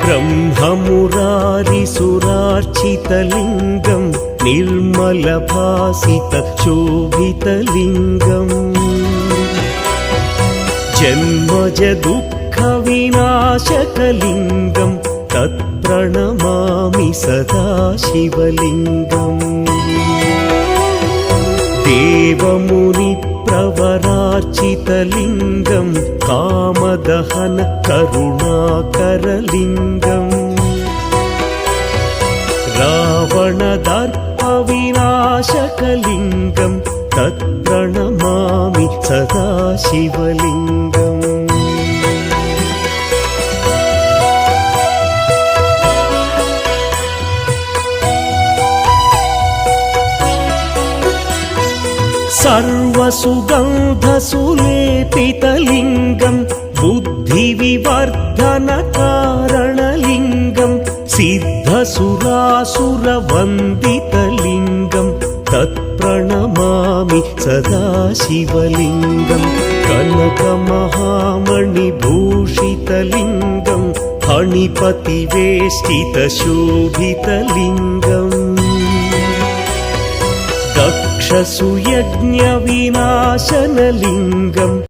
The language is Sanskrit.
ब्रह्ममुरारिसुरार्चितलिङ्गं निर्मलभासितशोभितलिङ्गम् जन्मजदुःखविनाशकलिङ्गं तत्प्रणमामि सदा शिवलिङ्गम् देवमुनिप्रवरार्चितलिङ्गं कामदहन करुणाकरलिङ्गम् रावणदर्पविनाशकलिङ्गं तत्प्रणमामि सदा शिवलिङ्गम् सर्वसुगन्धसुलेपितलिङ्गं बुद्धिविवर्धनकारणलिङ्गं सिद्धसुरासुरवन्दितलिङ्गं तत्प्रणमामि सदा शिवलिङ्गं कनकमहामणिभूषितलिङ्गं फणिपतिवेष्टितशोभितलिङ्गम् दक्षसुयज्ञविनाशनलिङ्गम्